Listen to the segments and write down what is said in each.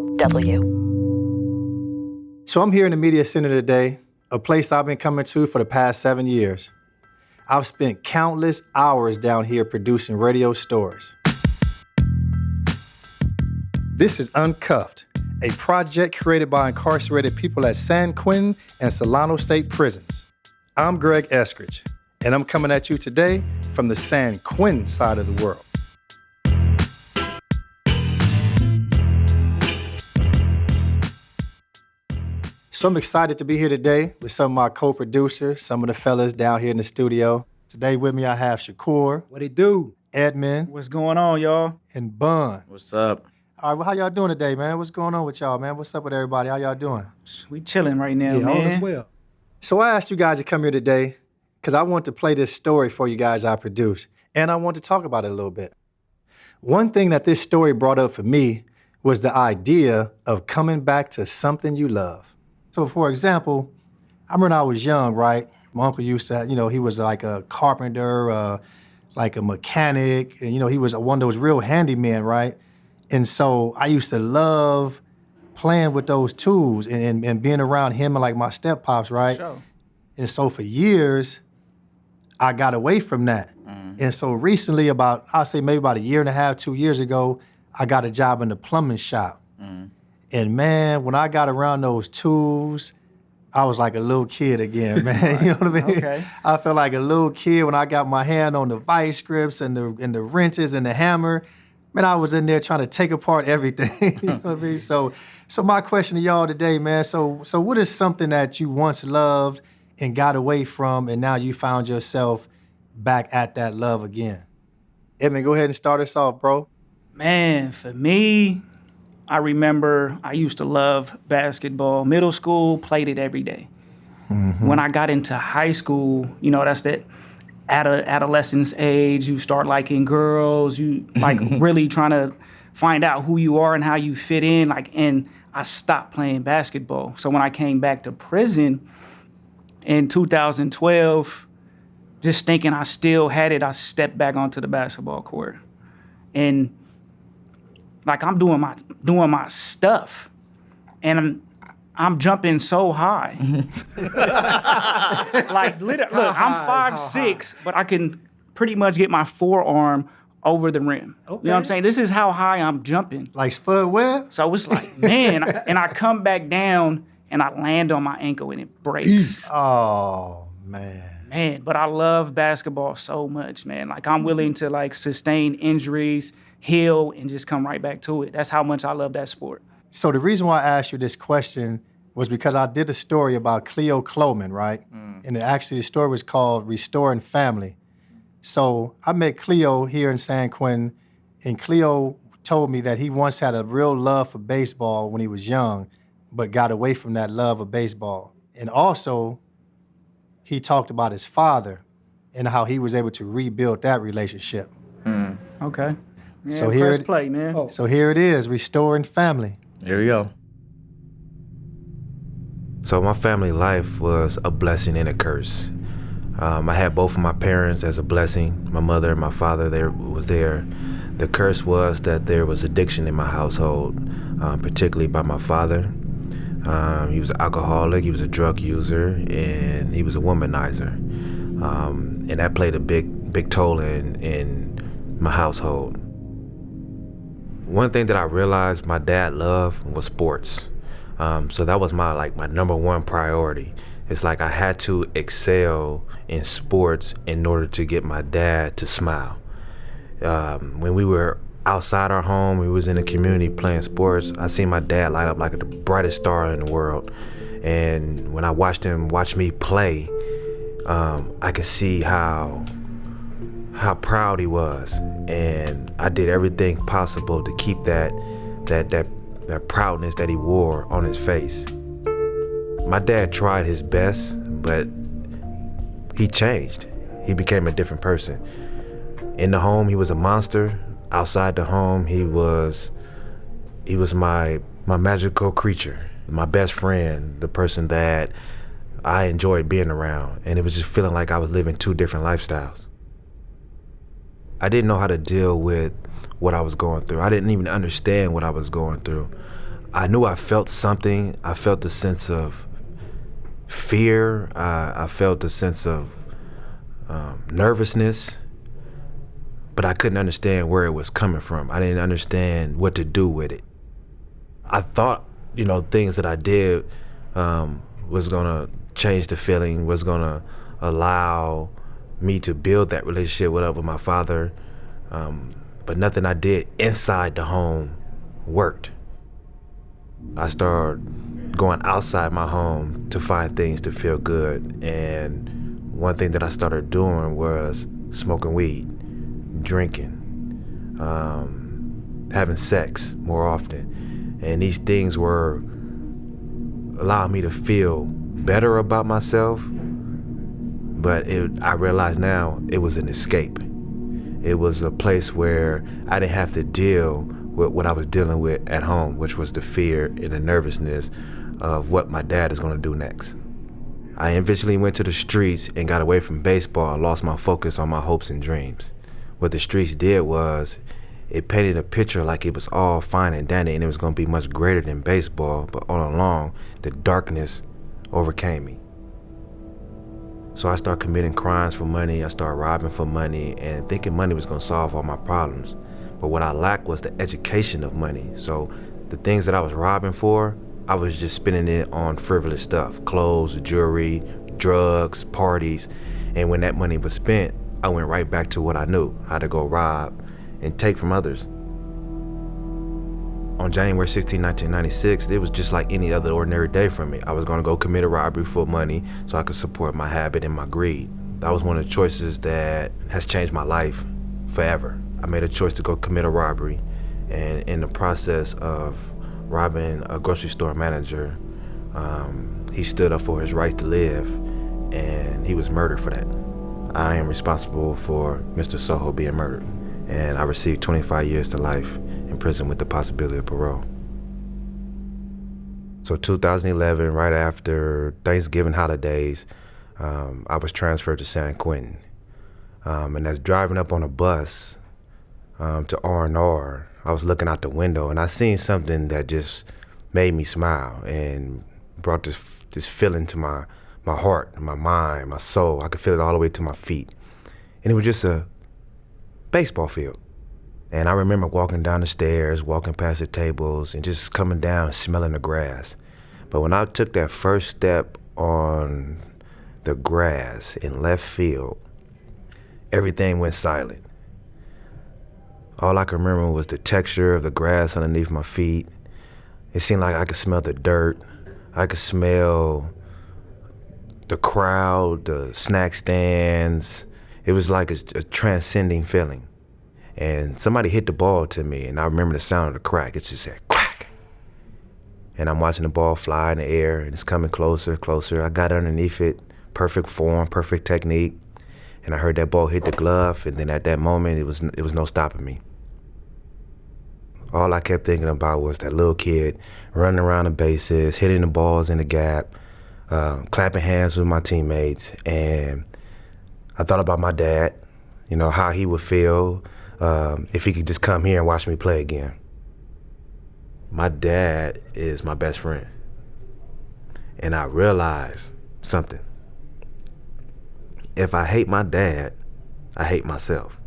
KALW. So I'm here in the Media Center today, a place I've been coming to for the past 7 years. I've spent countless hours down here producing radio stories. This is Uncuffed, a project created by incarcerated people at San Quentin and Solano State Prisons. I'm Greg Eskridge, and I'm coming at you today from the San Quentin side of the world. So I'm excited to be here today with some of my co-producers, some of the fellas down here in the studio. Today with me I have Shakur. What it do? Edmund. What's going on, y'all? And Bun. What's up? All right, well, how y'all doing today, man? What's going on with y'all, man? What's up with everybody? How y'all doing? We chilling right now, All man. is well. So I asked you guys to come here today because I want to play this story for you guys I produced, and I want to talk about it a little bit. One thing that this story brought up for me was the idea of coming back to something you love. So for example, I remember when I was young, right? My uncle used to, he was like a carpenter, like a mechanic, and he was one of those real handymen, right? And so I used to love playing with those tools and being around him and like my step-pops, right? Sure. And so for years, I got away from that. And so recently, I'll say maybe about a year and a half, 2 years ago, I got a job in the plumbing shop. And man, when I got around those tools, I was like a little kid again, man. Right. You know what I mean? Okay. I felt like a little kid when I got my hand on the vice grips and the wrenches and the hammer. Man, I was in there trying to take apart everything. You know what I mean? So my question to y'all today, man, so what is something that you once loved and got away from and now you found yourself back at that love again? Edmund, go ahead and start us off, bro. Man, for me, I remember I used to love basketball. Middle school, played it every day. When I got into high school, that's that adolescence age, you start liking girls, you like really trying to find out who you are and how you fit in, and I stopped playing basketball. So when I came back to prison in 2012, just thinking I still had it, I stepped back onto the basketball court. And I'm doing my stuff, and I'm jumping so high. Literally, look, I'm 5'6", but I can pretty much get my forearm over the rim. Okay. You know what I'm saying? This is how high I'm jumping. Like Spud Webb? So it's like, man, and I come back down and I land on my ankle and it breaks. Oh, man. Man, but I love basketball so much, man. I'm willing to sustain injuries, heal, and just come right back to it. That's how much I love that sport. So the reason why I asked you this question was because I did a story about Cleo Cloman, right? And the story was called Restoring Family. So I met Cleo here in San Quentin, and Cleo told me that he once had a real love for baseball when he was young, but got away from that love of baseball. And also, he talked about his father and how he was able to rebuild that relationship. Okay. Yeah, So here it is, Restoring Family. Here we go. So my family life was a blessing and a curse. I had both of my parents as a blessing. My mother and my father was there. The curse was that there was addiction in my household, particularly by my father. He was an alcoholic, he was a drug user, and he was a womanizer. And that played a big toll in my household. One thing that I realized my dad loved was sports. So that was my number one priority. It's like I had to excel in sports in order to get my dad to smile. When we were outside our home, we was in the community playing sports, I seen my dad light up like the brightest star in the world. And when I watched him watch me play, I could see how proud he was. And I did everything possible to keep that proudness that he wore on his face. My dad tried his best, but he changed. He became a different person. In the home, he was a monster. Outside the home, he was my magical creature, my best friend, the person that I enjoyed being around. And it was just feeling like I was living two different lifestyles. I didn't know how to deal with what I was going through. I didn't even understand what I was going through. I knew I felt something. I felt a sense of fear. I felt a sense of nervousness, but I couldn't understand where it was coming from. I didn't understand what to do with it. I thought, things that I did was gonna change the feeling, was gonna allow me to build that relationship with my father, but nothing I did inside the home worked. I started going outside my home to find things to feel good, and one thing that I started doing was smoking weed, drinking, having sex more often, and these things were allowing me to feel better about myself, but I realize now it was an escape. It was a place where I didn't have to deal with what I was dealing with at home, which was the fear and the nervousness of what my dad is gonna do next. I eventually went to the streets and got away from baseball and lost my focus on my hopes and dreams. What the streets did was, it painted a picture like it was all fine and dandy and it was gonna be much greater than baseball, but all along, the darkness overcame me. So I started committing crimes for money, I started robbing for money, and thinking money was gonna solve all my problems. But what I lacked was the education of money. So the things that I was robbing for, I was just spending it on frivolous stuff, clothes, jewelry, drugs, parties. And when that money was spent, I went right back to what I knew, how to go rob and take from others. On January 16, 1996, it was just like any other ordinary day for me. I was gonna go commit a robbery for money so I could support my habit and my greed. That was one of the choices that has changed my life forever. I made a choice to go commit a robbery, and in the process of robbing a grocery store manager, he stood up for his right to live, and he was murdered for that. I am responsible for Mr. Soho being murdered, and I received 25 years to life in prison with the possibility of parole. So 2011, right after Thanksgiving holidays, I was transferred to San Quentin. And as driving up on a bus to R&R, I was looking out the window and I seen something that just made me smile and brought this feeling to my heart, my mind, my soul. I could feel it all the way to my feet. And it was just a baseball field. And I remember walking down the stairs, walking past the tables, and just coming down and smelling the grass. But when I took that first step on the grass in left field, everything went silent. All I could remember was the texture of the grass underneath my feet. It seemed like I could smell the dirt. I could smell the crowd, the snack stands. It was like a transcending feeling. And somebody hit the ball to me, and I remember the sound of the crack. It just said, crack. And I'm watching the ball fly in the air, and it's coming closer, closer. I got underneath it, perfect form, perfect technique. And I heard that ball hit the glove, and then at that moment, it was no stopping me. All I kept thinking about was that little kid running around the bases, hitting the balls in the gap, clapping hands with my teammates. And I thought about my dad, how he would feel if he could just come here and watch me play again. My dad is my best friend. And I realized something. If I hate my dad, I hate myself.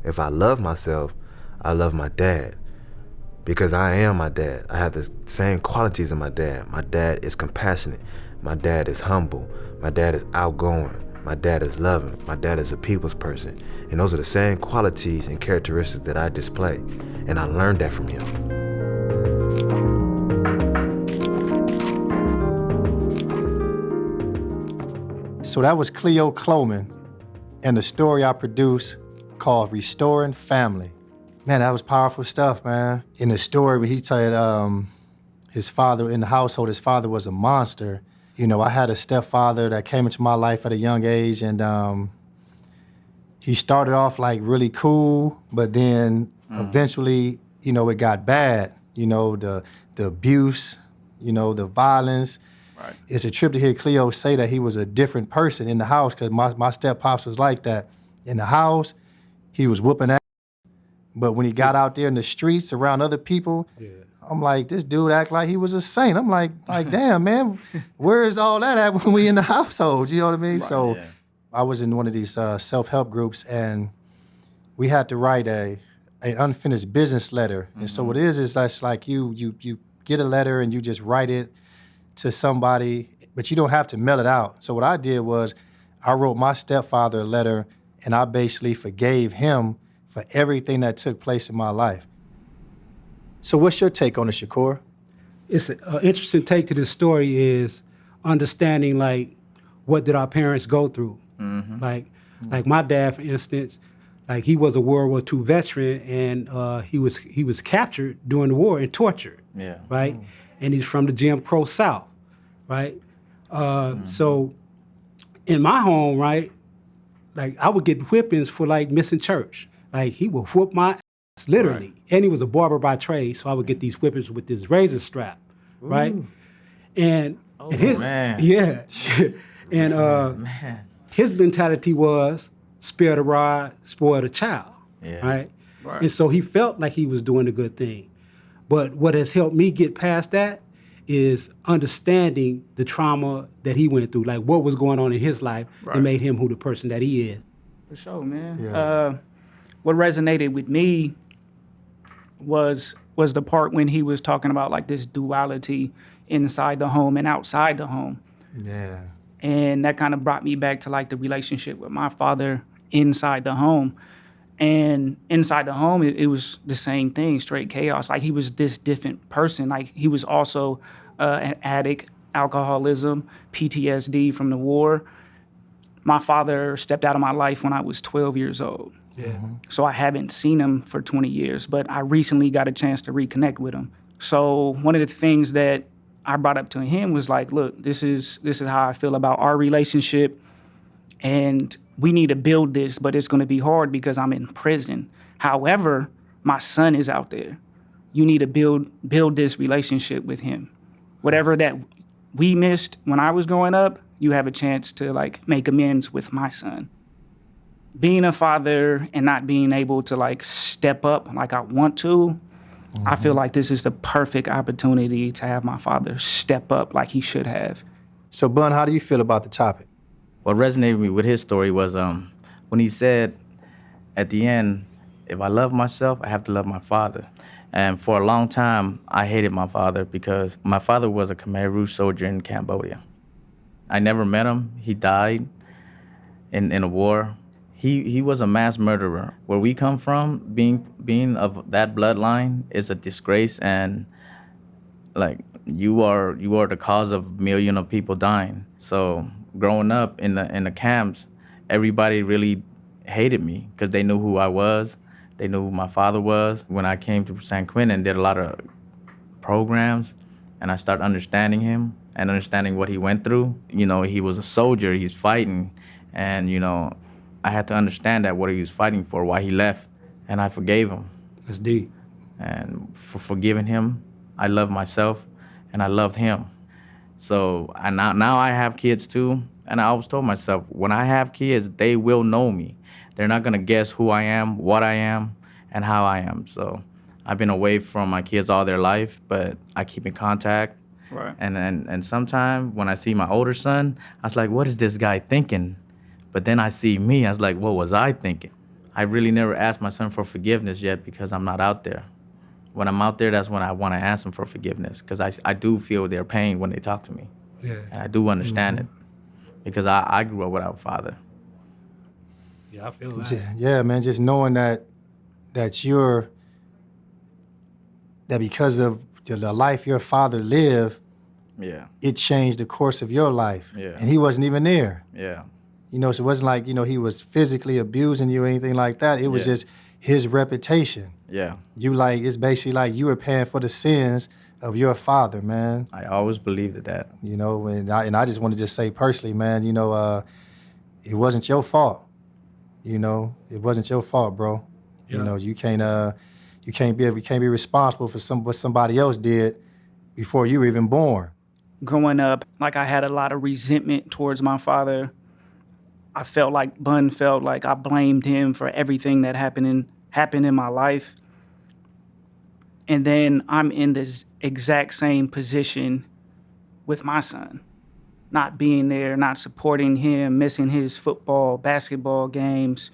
If I love myself, I love my dad. Because I am my dad. I have the same qualities of my dad. My dad is compassionate. My dad is humble. My dad is outgoing. My dad is loving. My dad is a people's person. And those are the same qualities and characteristics that I display. And I learned that from him. So that was Cleo Cloman and the story I produced called Restoring Family. Man, that was powerful stuff, man. In the story, when he said his father, in the household, his father was a monster. I had a stepfather that came into my life at a young age, and he started off like really cool, but then eventually, it got bad. The abuse, the violence. Right. It's a trip to hear Cleo say that he was a different person in the house, because my step-pops was like that. In the house, he was whooping ass, but when he got out there in the streets around other people, I'm like, this dude act like he was a saint. I'm like, damn, man, where is all that at when we in the household? You know what I mean? Right. So Yeah. I was in one of these self-help groups, and we had to write an unfinished business letter. And so what it is that's like you get a letter and you just write it to somebody, but you don't have to mail it out. So what I did was I wrote my stepfather a letter, and I basically forgave him for everything that took place in my life. So what's your take on it, Shakur? It's an interesting take to this story is understanding, like, what did our parents go through? Like my dad, for instance, like he was a World War II veteran, and he was captured during the war and tortured, Yeah. right? And he's from the Jim Crow South, right? So in my home, right, like I would get whippings for like missing church. Like he would whoop my ass, literally. Right. And he was a barber by trade, so I would get these whippings with this razor strap, right? And his, man. yeah. And Man. his mentality was spare the rod, spoil the child, Yeah. right? Right. And so he felt like he was doing a good thing. But what has helped me get past that is understanding the trauma that he went through, like what was going on in his life Right. that made him who the person that he is. For sure, man. Yeah. What resonated with me was the part when he was talking about like this duality inside the home and outside the home. Yeah. And that kind of brought me back to like the relationship with my father inside the home. And inside the home, it was the same thing, straight chaos. Like he was this different person. Like he was also an addict, alcoholism, PTSD from the war. My father stepped out of my life when I was 12 years old. Yeah. So I haven't seen him for 20 years, but I recently got a chance to reconnect with him. So one of the things that I brought up to him was like, look, this is how I feel about our relationship, and we need to build this, but it's going to be hard because I'm in prison. However, my son is out there. You need to build this relationship with him. Whatever that we missed when I was growing up, you have a chance to like make amends with my son. Being a father and not being able to like step up like I want to, I feel like this is the perfect opportunity to have my father step up like he should have. So Bun, how do you feel about the topic? What resonated with me with his story was when he said at the end, if I love myself, I have to love my father. And for a long time, I hated my father because my father was a Khmer Rouge soldier in Cambodia. I never met him. He died in a war. He was a mass murderer. Where we come from, being of that bloodline is a disgrace, and like you are the cause of millions of people dying. So growing up in the camps, everybody really hated me because they knew who I was. They knew who my father was. When I came to San Quentin and did a lot of programs, and I started understanding him and understanding what he went through. You know, he was a soldier, he's fighting, and you know, I had to understand that what he was fighting for, why he left, and I forgave him. That's deep. And for forgiving him, I love myself, and I loved him. So now I have kids too, and I always told myself, when I have kids, they will know me. They're not gonna guess who I am, what I am, and how I am. So I've been away from my kids all their life, but I keep in contact. Right. And sometimes when I see my older son, I was like, what is this guy thinking? But then I see me, I was like, what was I thinking? I really never asked my son for forgiveness yet because I'm not out there. When I'm out there, that's when I want to ask them for forgiveness because I do feel their pain when they talk to me. Yeah. And I do understand it because I grew up without a father. Yeah, I feel that. Yeah, man, just knowing that because of the life your father lived, Yeah, it changed the course of your life. Yeah. And he wasn't even there. yeah, You know, so it wasn't like, he was physically abusing you or anything like that. It was Yeah. just his reputation. yeah. It's basically like you were paying for the sins of your father, man. I always believed that. And I just want to just say personally, man, it wasn't your fault. It wasn't your fault, bro. Yeah. You can't be responsible for what somebody else did before you were even born. Growing up, like I had a lot of resentment towards my father. I felt like Bun felt like I blamed him for everything that happened in my life. And then I'm in this exact same position with my son. Not being there, not supporting him, missing his football, basketball games,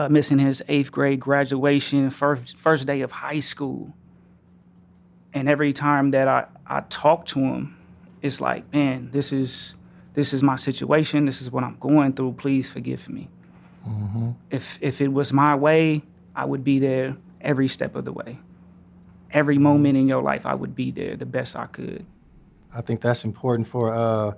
missing his 8th grade graduation, first day of high school. And every time that I talk to him, it's like, man, this is my situation. This is what I'm going through. Please forgive me. Mm-hmm. If it was my way, I would be there every step of the way. Every moment in your life, I would be there the best I could. I think that's important for a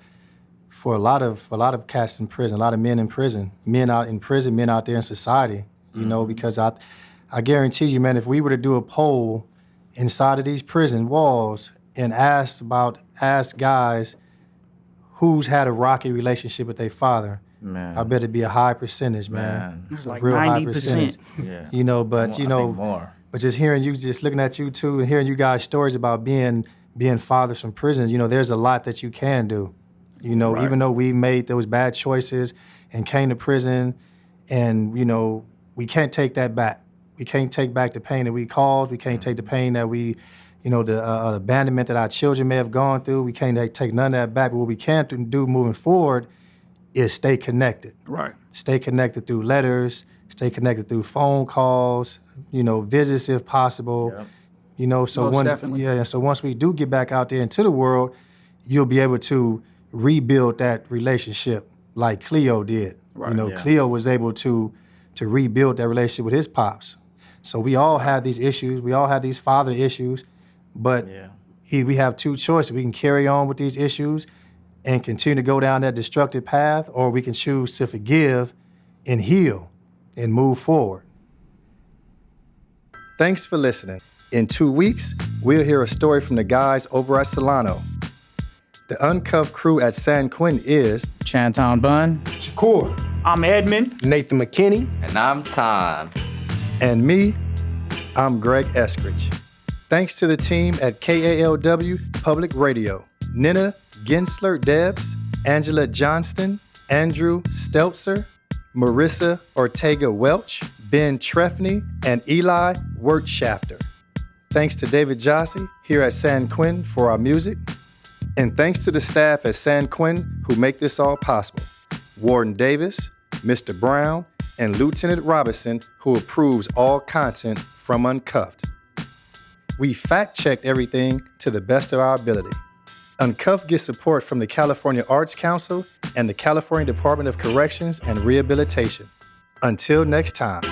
lot of cats in prison, a lot of men in prison, men out in prison, men out there in society. You know, because I guarantee you, man, if we were to do a poll inside of these prison walls and ask guys who's had a rocky relationship with their father, Man. I bet it'd be a high percentage, man. It's like real 90%. high percentage. Yeah. You know, but I think more. but just hearing you, just looking at you too, and hearing you guys' stories about being fathers from prison, you know, there's a lot that you can do. You know, Right. even though we made those bad choices and came to prison, and you know, we can't take that back. We can't take back the pain that we caused. We can't take the pain that we, you know, the abandonment that our children may have gone through. We can't take none of that back. But what we can do moving forward is stay connected. Right. Stay connected through letters, stay connected through phone calls, you know, visits if possible. Yep. You know, so Most definitely. so once we do get back out there into the world, you'll be able to rebuild that relationship like Cleo did. Right. You know, Yeah. Cleo was able to rebuild that relationship with his pops. So we all have these issues. We all have these father issues, but Yeah. we have two choices. We can carry on with these issues and continue to go down that destructive path, or we can choose to forgive and heal and move forward. Thanks for listening. In 2 weeks, we'll hear a story from the guys over at Solano. The Uncuffed crew at San Quentin is Chantown Bun. Shakur. I'm Edmund. Nathan McKinney. And I'm Tom. and me, I'm Greg Eskridge. Thanks to the team at KALW Public Radio, Nina Gensler-Debs, Angela Johnston, Andrew Steltzer, Marissa Ortega-Welch, Ben Trefney, and Eli Wertschafter. Thanks to David Jossie here at San Quentin for our music. And thanks to the staff at San Quentin who make this all possible. Warden Davis, Mr. Brown, and Lieutenant Robinson, who approves all content from Uncuffed. We fact-checked everything to the best of our ability. Uncuffed gets support from the California Arts Council and the California Department of Corrections and Rehabilitation. Until next time.